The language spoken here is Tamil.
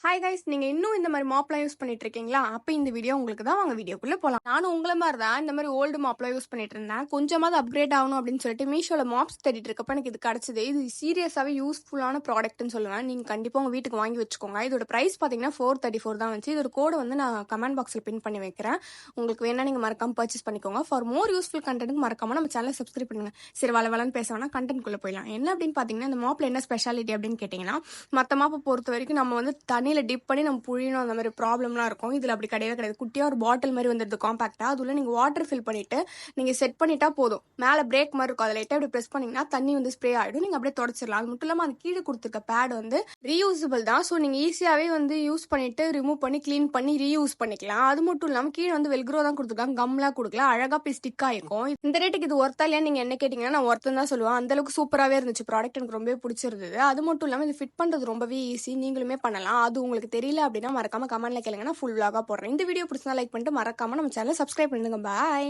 ஹாய் கைஸ், நீங்க இன்னும் இந்த மாதிரி மாப்லாம் யூஸ் பண்ணிட்டு இருக்கீங்களா? அப்ப இந்த வீடியோ உங்களுக்கு தான். வாங்க வீடியோக்குள்ள போலாம். நானும் உங்கள மாதிரி தான் இந்த மாதிரி ஓல்டு மாப்லாம் யூஸ் பண்ணிட்டு இருந்தேன். கொஞ்சமாவது அப்கிரேட் ஆகணும் அப்படின்னு சொல்லிட்டு மீஷோல மாப்ஸ் தேடிட்டு இருக்கப்ப எனக்கு இது கிடைச்சது. இது சீரியஸாவே யூஸ்ஃபுல்லான ப்ராடக்ட்னு சொல்லுவேன். நீங்க கண்டிப்பா உங்க வீட்டுக்கு வாங்கி வச்சுக்கோங்க. இதோட பிரைஸ் பாத்தீங்கன்னா 434 தான் வந்துச்சு. இதோட கோடு வந்து நான் கமெண்ட் பாக்ஸ்ல பின் பண்ணி வைக்கிறேன். உங்களுக்கு வேணா நீங்க மறக்காம பர்ச்சேஸ் பண்ணிக்கோங்க. ஃபார் மோர் யூஸ்ஃபுல் கண்டென்ட் மறக்காம நம்ம சேனலை சப்ஸ்கிரைப் பண்ணுங்க. சரி, வளவலன்னு பேச வேணா கண்டென்ட் குள்ள போயிடலாம். என்ன அப்படின்னு பாத்தீங்கன்னா, இந்த மாப்ல என்ன ஸ்பெஷாலிட்டி அப்படின்னு கேட்டீங்கன்னா, மற்ற மாப்பை பொறுத்த வரைக்கும் நம்ம வந்து தண்ணியில் டிப் பண்ணி நம்ம புழியணும், அந்த மாதிரி ப்ராப்ளம்லாம் இருக்கும். இதில் அப்படி கிடையவே கிடையாது. குட்டியாக ஒரு பாட்டில் மாதிரி வந்துடுது காம்பாக்டாக. அதுல நீங்கள் வாட்டர் ஃபில் பண்ணிவிட்டு நீங்கள் செட் பண்ணிட்டா போதும். மேலே பிரேக் மாதிரி இருக்கும், அதில் லைட்டாக அப்படி ப்ரெஸ் பண்ணிங்கன்னா தண்ணி வந்து ஸ்ப்ரே ஆகிடும். நீங்கள் அப்படியே தொடச்சிடலாம். அது மட்டும் இல்லாமல் அது கீழே கொடுத்துருக்க பேட் வந்து ரீயூசபிள் தான். ஸோ நீங்கள் ஈஸியாகவே வந்து யூஸ் பண்ணிவிட்டு ரிமூவ் பண்ணி க்ளீன் பண்ணி ரீயூஸ் பண்ணிக்கலாம். அது மட்டும் இல்லாமல் கீழே வந்து வெல்க்ரோ தான் கொடுத்துருக்காங்க, கம்லாம் கொடுக்கல. அழகாக போய் ஸ்டிக் ஆகிருக்கும். இந்த ரேட்டுக்கு இது ஒர்த்தா இல்லையா நீங்கள் என்ன கேட்டிங்கன்னா, நான் ஒர்த்துன்னு தான் சொல்லுவேன். அந்தளவுக்கு சூப்பராகவே இருந்துச்சு ப்ராடக்ட். எனக்கு ரொம்பவே பிடிச்சிருந்தது. அது மட்டும் இல்லாமல் இது ஃபிட் பண்ணுறது ரொம்பவே ஈஸி. நீங்களுமே பண்ணலாம். அது உங்களுக்கு தெரியல அப்படின்னா மறக்காம கமெண்ட்ல கேளுங்க, நான் ஃபுல் vlog-ஆ போடுறேன். இந்த வீடியோ பிடிச்சா லைக் பண்ணிட்டு மறக்காம நம்ம சேனலை சப்ஸ்கிரைப் பண்ணுங்க. பாய்.